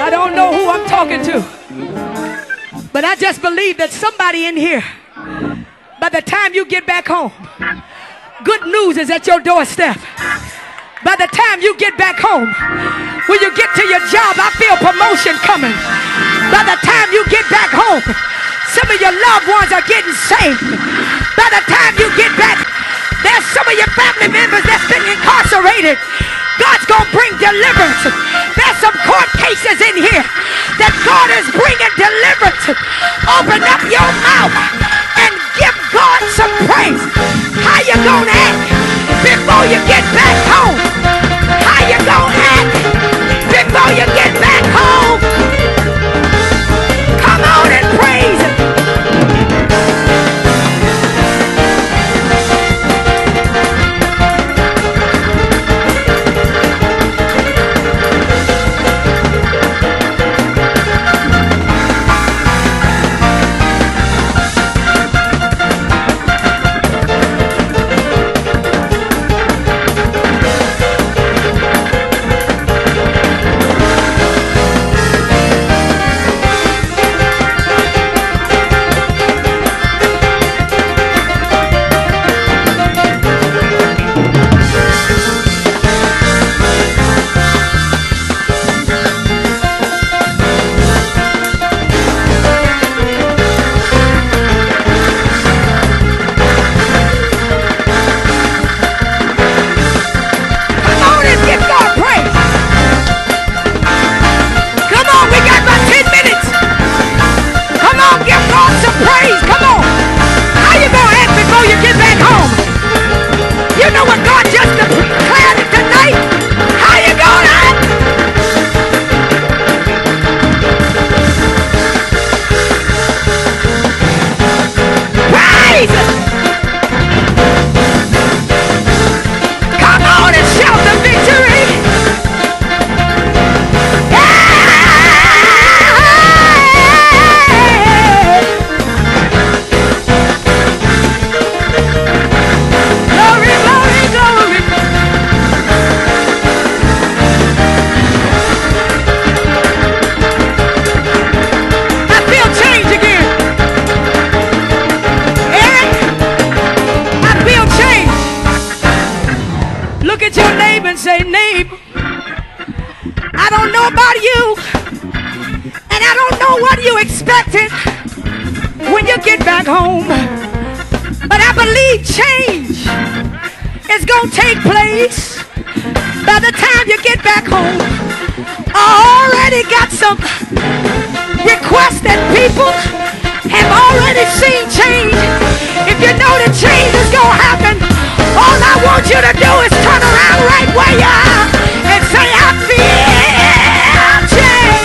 I don't know who I'm talking to, but I just believe that somebody in here, by the time you get back home, good news is at your doorstep. By the time you get back home, when you get to your job, I feel promotion coming. By the time you get back home, some of your loved ones are getting saved. By the time you get back, there's some of your family members that's been incarcerated. God's going to bring deliverance. There's some court cases in here that God is bringing deliverance. Open up your mouth and give God some praise. How you going to act before you get back home? How you going to act before you get back home? Come on and praise Him. When you get back home, but I believe change is gonna take place by the time you get back home. I already got some requests that people have already seen change. If you know the change is gonna happen, all I want you to do is turn around right where you are and say, I feel change.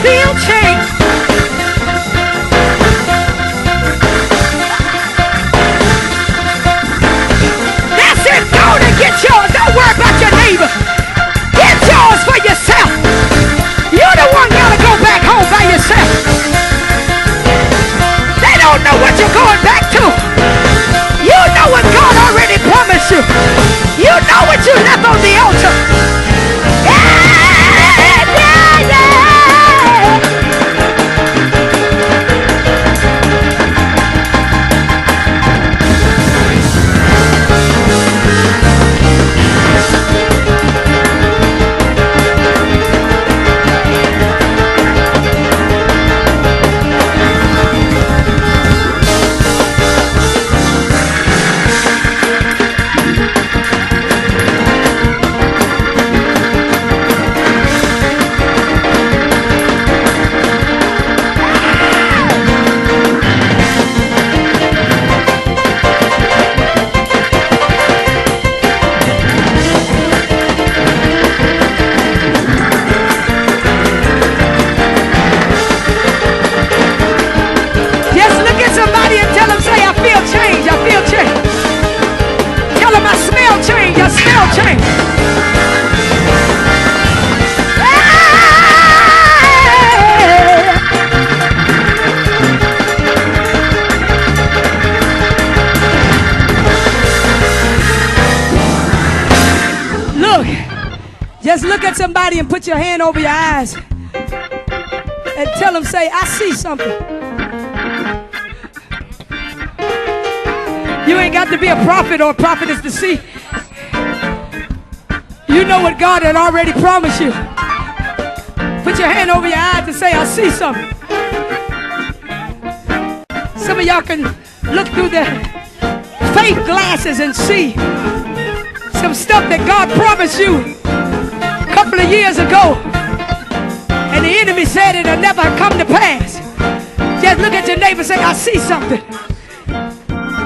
Feel change. That's it. Go to get yours. Don't worry about your neighbor. Get yours for yourself. You're the one gotta go back home by yourself. They don't know what you're going back to. You know what God already promised you. You know what you left on the altar. Yeah. Just look at somebody and put your hand over your eyes and tell them, say, I see something. You ain't got to be a prophet or a prophetess to see. You know what God had already promised you. Put your hand over your eyes and say, I see something. Some of y'all can look through the faith glasses and see some stuff that God promised you a couple of years ago. And the enemy said it'll never come to pass. Just look at your neighbor and say, I see something.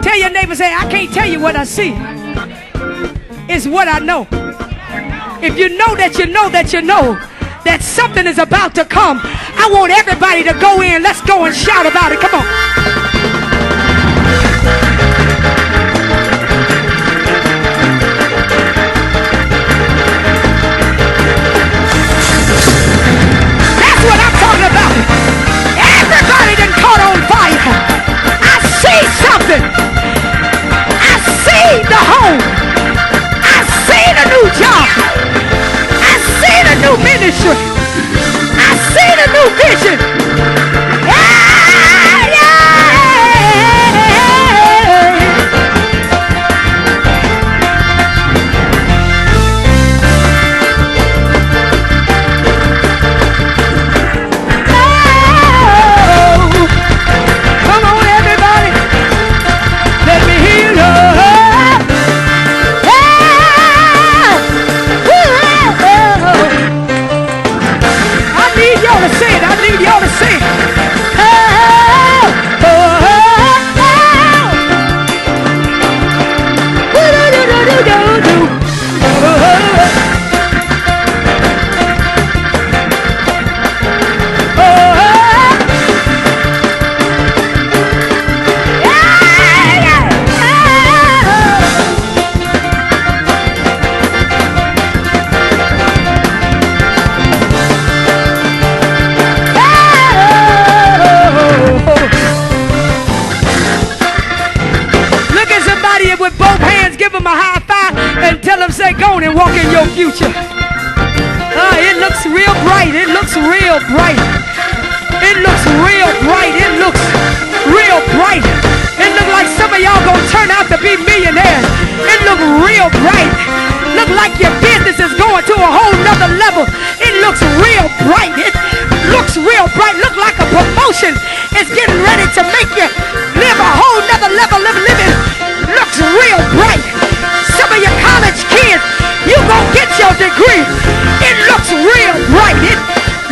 Tell your neighbor, say, I can't tell you what I see. It's what I know. If you know that you know that you know that something is about to come, I want everybody to go in. Let's go and shout about it. Come on. That's what I'm talking about. Everybody done caught on fire. I see something. I see the home. I see the new job. I see the new ministry. I see the new vision. Yeah, yeah. Oh, come on, everybody. Let me hear you. I need y'all to say it. I need y'all to say it. Oh, oh, oh, look at somebody with both hands, give them a high five, and tell them, say, go on and walk in your future. It looks real bright. It looks real bright. It looks real bright. It looks real bright. It looks like some of y'all gonna turn out to be millionaires. It looks real bright. Look like your business is going to a whole nother level. It looks real bright. It looks real bright. Look like a promotion is getting ready to make you live a whole nother level of living. Looks real bright. Some of your college kids, you gonna get your degree. It looks real bright. It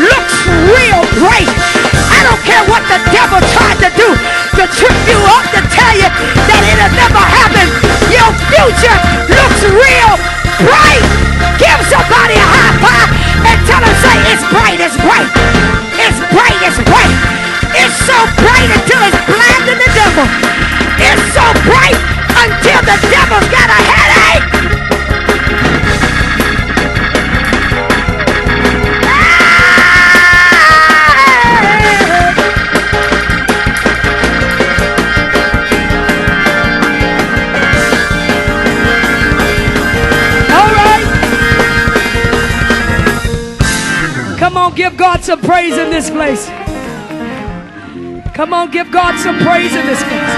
looks real bright. I don't care what the devil tried to do to trip you up, to tell you that it'll never happen. Your future looks real bright. Give somebody a high five and tell them, say, it's bright, it's bright. It's bright, it's bright. It's so bright until it's blinding the devil. It's so bright until the devil's got a headache. All right. Come on, give God some praise in this place. Come on, give God some praise in this place.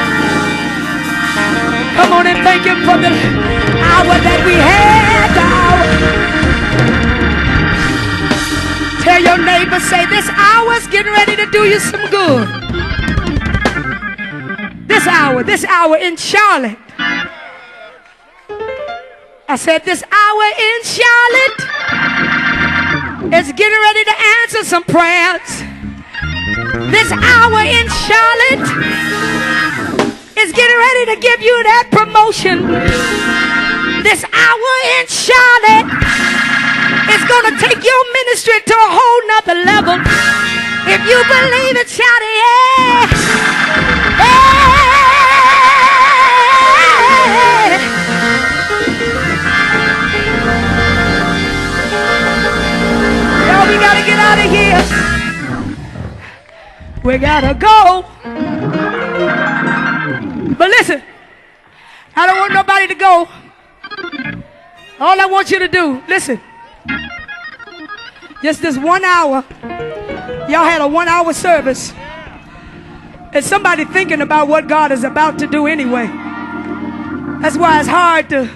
Come on and thank him for the hour that we had. The hour. Tell your neighbor, say, this hour's getting ready to do you some good. This hour in Charlotte. I said this hour in Charlotte is getting ready to answer some prayers. This hour in Charlotte is getting ready to give you that promotion. This hour in Charlotte is going to take your ministry to a whole nother level. If you believe it, shout it, yeah. Yeah. Yo, we got to get out of here. We gotta go. But listen, I don't want nobody to go. All I want you to do, listen. Just this 1 hour. Y'all had a 1 hour service. And somebody thinking about what God is about to do anyway. That's why it's hard to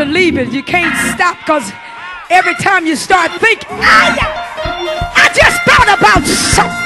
leave it. You can't stop because every time you start thinking, I just thought about something.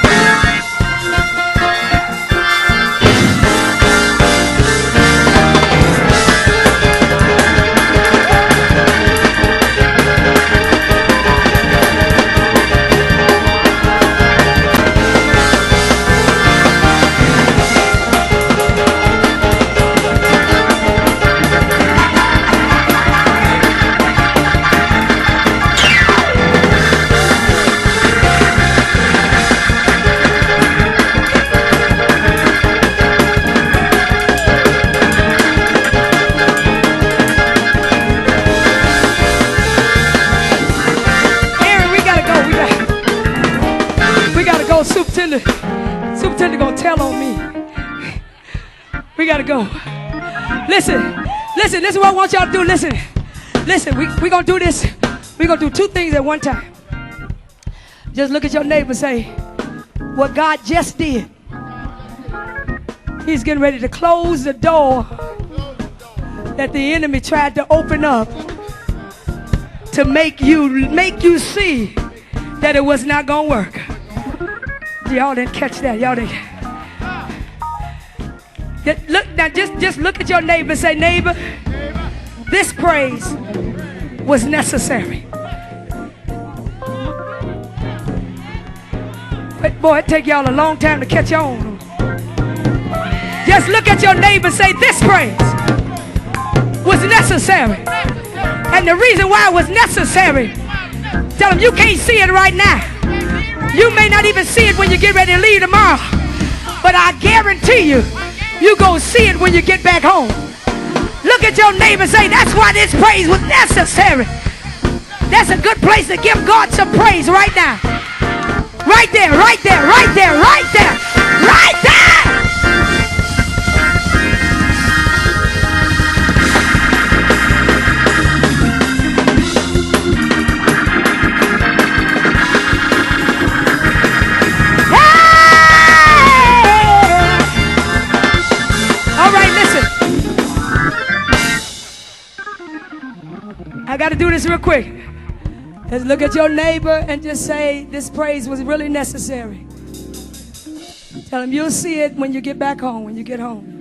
Superintendent gonna tell on me. We gotta go. Listen, this is what I want y'all to do. Listen, we gonna do this. We gonna do two things at one time. Just look at your neighbor and say, what God just did. He's getting ready to close the door that the enemy tried to open up to make you see that it was not gonna work. Y'all didn't catch that. Y'all didn't. Look now. Just look at your neighbor and say, neighbor, this praise was necessary. But boy, it take y'all a long time to catch on. Just look at your neighbor and say, this praise was necessary. And the reason why it was necessary, tell them you can't see it right now. You may not even see it when you get ready to leave tomorrow. But I guarantee you, you're going to see it when you get back home. Look at your neighbor and say, that's why this praise was necessary. That's a good place to give God some praise right now. Right there, right there, right there, right there, right there. I got to do this real quick. Just look at your neighbor and just say, this praise was really necessary. Tell him you'll see it when you get back home, when you get home.